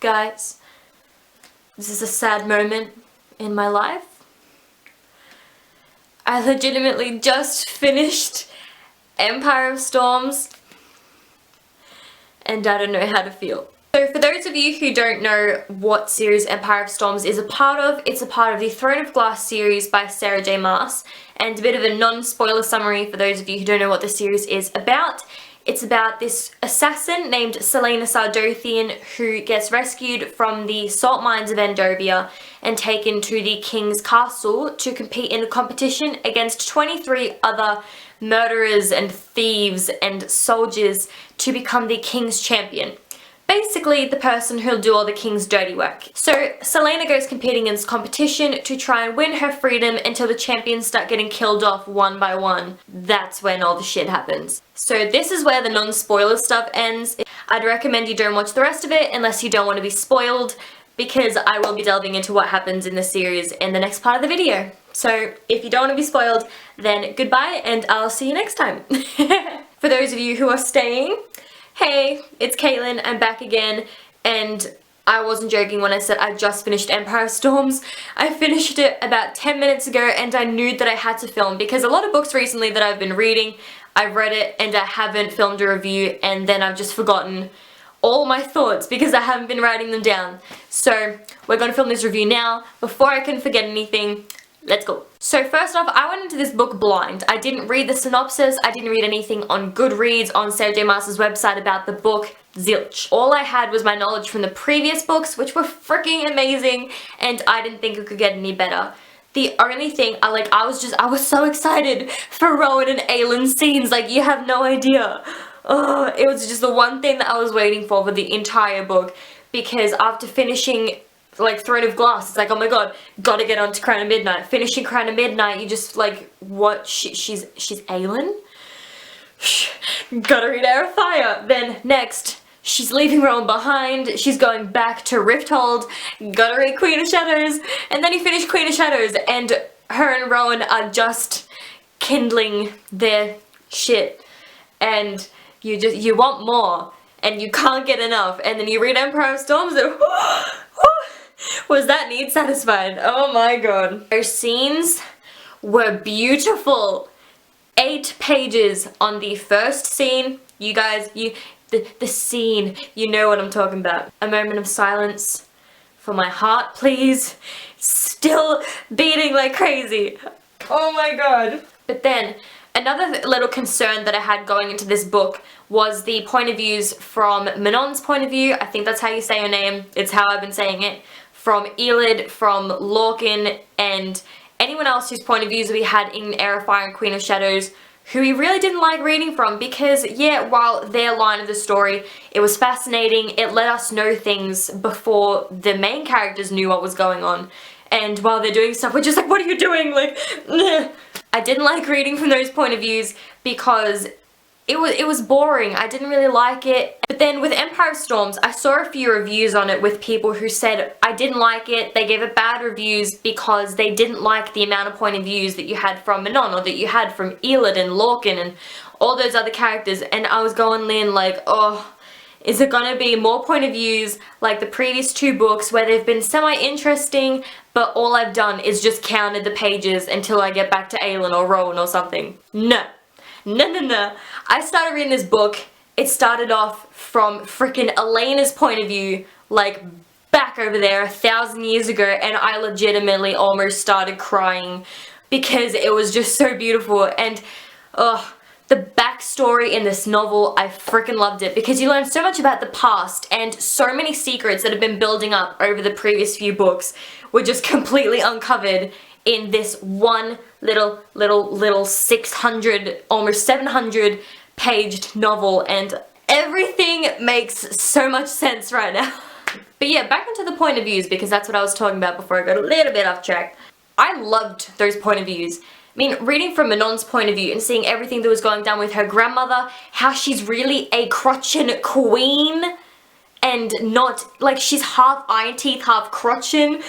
guys, this is a sad moment in my life. I legitimately just finished Empire of Storms and I don't know how to feel. So for those of you who don't know what series Empire of Storms is a part of, it's a part of the Throne of Glass series by Sarah J Maas. And a bit of a non-spoiler summary for those of you who don't know what the series is about. It's about this assassin named Celaena Sardothien who gets rescued from the salt mines of Endovia and taken to the king's castle to compete in a competition against 23 other murderers and thieves and soldiers to become the king's champion. Basically, the person who'll do all the king's dirty work. So, Celaena goes competing in this competition to try and win her freedom until the champions start getting killed off one by one. That's when all the shit happens. So this is where the non-spoiler stuff ends. I'd recommend you don't watch the rest of it unless you don't want to be spoiled, because I will be delving into what happens in the series in the next part of the video. So if you don't want to be spoiled, then goodbye and I'll see you next time. For those of you who are staying, hey, it's Caitlin, I'm back again, and I wasn't joking when I said I just finished Empire of Storms. I finished it about 10 minutes ago and I knew that I had to film because a lot of books recently that I've been reading, I've read it and I haven't filmed a review and then I've just forgotten all my thoughts because I haven't been writing them down. So we're going to film this review now. Before I can forget anything, let's go. So first off, I went into this book blind. I didn't read the synopsis, I didn't read anything on Goodreads, on Sarah J Maas's website about the book, zilch. All I had was my knowledge from the previous books, which were freaking amazing, and I didn't think it could get any better. The only thing, I was so excited for Rowan and Aylin's scenes, like you have no idea. Oh, it was just the one thing that I was waiting for the entire book, because after finishing like Throne of Glass, it's like, oh my god, gotta get on to Crown of Midnight. Finishing Crown of Midnight, you just like, what, she's Aylin? Gotta read Air of Fire. Then next, she's leaving Rowan behind, she's going back to Rifthold, gotta read Queen of Shadows, and then you finish Queen of Shadows, and her and Rowan are just kindling their shit, and you want more, and you can't get enough, and then you read Empire of Storms, and was that need satisfied? Oh my god. Those scenes were beautiful. 8 pages on the first scene. You guys, the scene, you know what I'm talking about. A moment of silence for my heart, please. Still beating like crazy. Oh my god. But then, another little concern that I had going into this book was the point of views from Manon's point of view. I think that's how you say her name. It's how I've been saying it. From Elid, from Lorcan, and anyone else whose point of views we had in Air of Fire and Queen of Shadows, who we really didn't like reading from, because yeah, while their line of the story, it was fascinating, it let us know things before the main characters knew what was going on, and while they're doing stuff, we're just like, what are you doing? Like, I didn't like reading from those point of views because it was boring. I didn't really like it. But then with Empire of Storms, I saw a few reviews on it with people who said I didn't like it. They gave it bad reviews because they didn't like the amount of point of views that you had from Manon, or that you had from Elid and Lorcan and all those other characters. And I was going in like, oh, is it gonna be more point of views like the previous 2 books where they've been semi-interesting, but all I've done is just counted the pages until I get back to Aylin or Rowan or something? No. No. I started reading this book, it started off from frickin' Elena's point of view, like back over there 1,000 years ago, and I legitimately almost started crying because it was just so beautiful. And the backstory in this novel, I frickin' loved it because you learn so much about the past, and so many secrets that have been building up over the previous few books were just completely uncovered in this one little 600, almost 700 paged novel, and everything makes so much sense right now. But yeah, back into the point of views, because that's what I was talking about before I got a little bit off track. I loved those point of views. I mean, reading from Manon's point of view and seeing everything that was going down with her grandmother, how she's really a crotchin queen, and not, like, she's half iron teeth, half crotchin.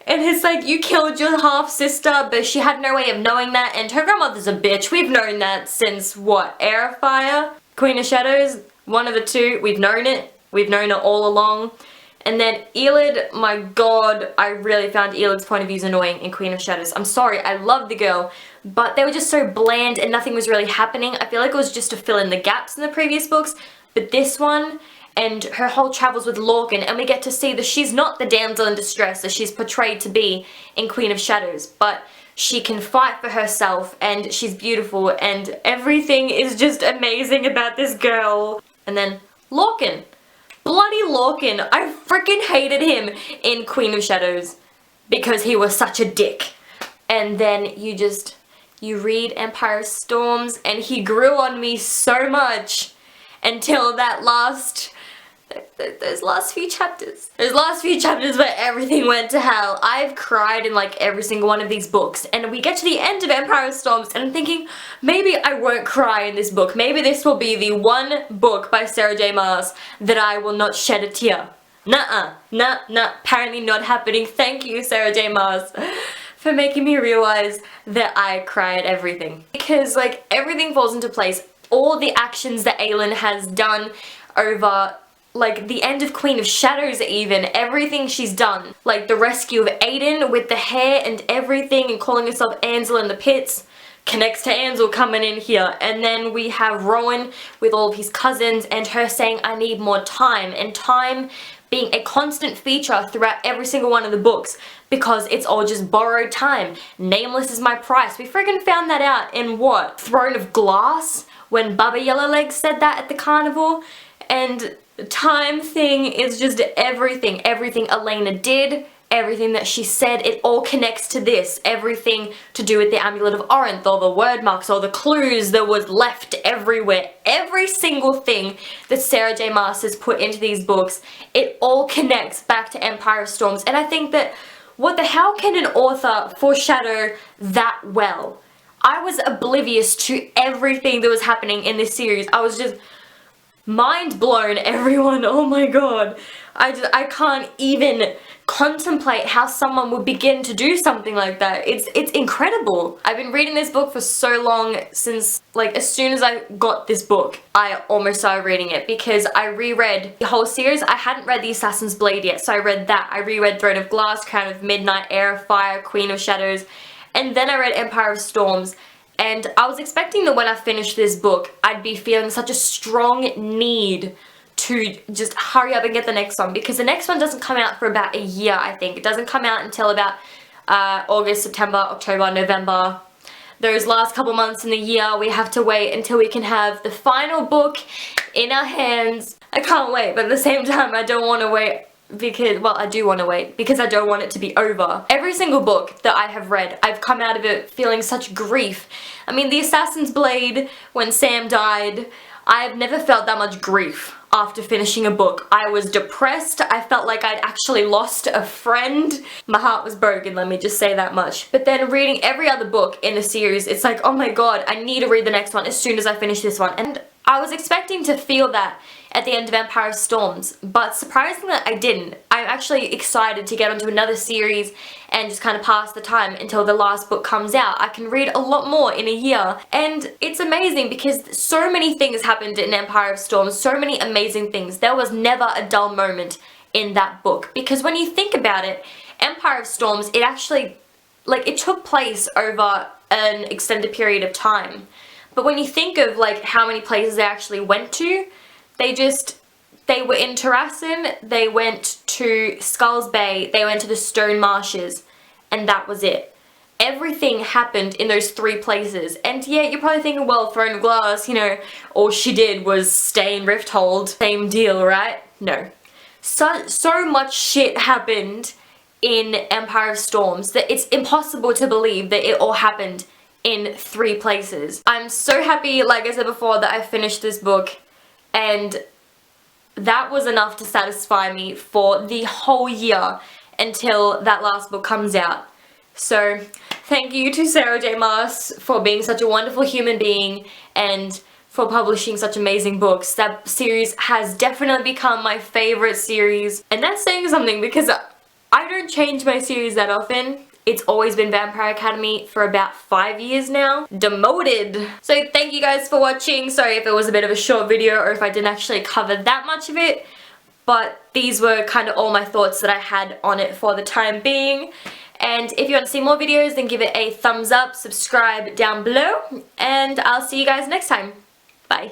And it's like, you killed your half-sister, but she had no way of knowing that, and her grandmother's a bitch. We've known that since, what, Air of Fire? Queen of Shadows? One of the two. We've known it. We've known it all along. And then Elid, my god, I really found Elid's point of views annoying in Queen of Shadows. I'm sorry, I love the girl, but they were just so bland and nothing was really happening. I feel like it was just to fill in the gaps in the previous books, but this one, and her whole travels with Lorcan, and we get to see that she's not the damsel in distress as she's portrayed to be in Queen of Shadows, but she can fight for herself, and she's beautiful, and everything is just amazing about this girl. And then Lorcan. Bloody Lorcan. I freaking hated him in Queen of Shadows because he was such a dick. And then you read Empire of Storms and he grew on me so much until that those last few chapters. Those last few chapters where everything went to hell. I've cried in like every single one of these books, and we get to the end of Empire of Storms and I'm thinking, maybe I won't cry in this book. Maybe this will be the one book by Sarah J Maas that I will not shed a tear. Nuh-uh. Nah, apparently not happening. Thank you, Sarah J Maas, for making me realize that I cry at everything. Because like everything falls into place. All the actions that Aelin has done over like the end of Queen of Shadows even, everything she's done. Like the rescue of Aiden with the hair and everything and calling herself Ansel in the pits connects to Ansel coming in here. And then we have Rowan with all of his cousins and her saying I need more time, and time being a constant feature throughout every single one of the books because it's all just borrowed time. Nameless is my price. We friggin' found that out in what? Throne of Glass? When Baba Yellowlegs said that at the carnival. And the time thing is just everything. Everything Elena did, everything that she said, it all connects to this. Everything to do with the Amulet of Orinth, or the word marks, or the clues that was left everywhere. Every single thing that Sarah J Maas has put into these books, it all connects back to Empire of Storms. And I think that, how can an author foreshadow that well? I was oblivious to everything that was happening in this series. I was just mind blown, everyone. Oh my god. I can't even contemplate how someone would begin to do something like that. It's incredible. I've been reading this book for so long, since like as soon as I got this book, I almost started reading it because I reread the whole series. I hadn't read The Assassin's Blade yet, so I read that. I reread Throne of Glass, Crown of Midnight, Heir of Fire, Queen of Shadows, and then I read Empire of Storms. And I was expecting that when I finished this book, I'd be feeling such a strong need to just hurry up and get the next one, because the next one doesn't come out for about a year, I think. It doesn't come out until about August, September, October, November. Those last couple months in the year, we have to wait until we can have the final book in our hands. I can't wait, but at the same time, I don't want to wait because, well, I do want to wait because I don't want it to be over. Every single book that I have read, I've come out of it feeling such grief. I mean, The Assassin's Blade, when Sam died, I've never felt that much grief after finishing a book. I was depressed. I felt like I'd actually lost a friend. My heart was broken, let me just say that much. But then reading every other book in the series, it's like, oh my god, I need to read the next one as soon as I finish this one. And I was expecting to feel that at the end of Empire of Storms, but surprisingly I didn't. I'm actually excited to get onto another series and just kind of pass the time until the last book comes out. I can read a lot more in a year, and it's amazing because so many things happened in Empire of Storms, so many amazing things. There was never a dull moment in that book, because when you think about it, Empire of Storms, it actually, like, it took place over an extended period of time. But when you think of like how many places they actually went to, they were in Terrasson, they went to Skulls Bay, they went to the Stone Marshes, and that was it. Everything happened in those 3 places. And yeah, you're probably thinking, well, Throne of Glass, you know, all she did was stay in Rifthold. Same deal, right? No. So much shit happened in Empire of Storms that it's impossible to believe that it all happened in 3 places. I'm so happy, like I said before, that I finished this book, and that was enough to satisfy me for the whole year until that last book comes out. So thank you to Sarah J Maas for being such a wonderful human being and for publishing such amazing books. That series has definitely become my favorite series, and that's saying something because I don't change my series that often. It's always been Vampire Academy for about 5 years now. Demoted! So thank you guys for watching. Sorry if it was a bit of a short video or if I didn't actually cover that much of it. but these were kind of all my thoughts that I had on it for the time being. And if you want to see more videos, then give it a thumbs up, subscribe down below, and I'll see you guys next time. Bye.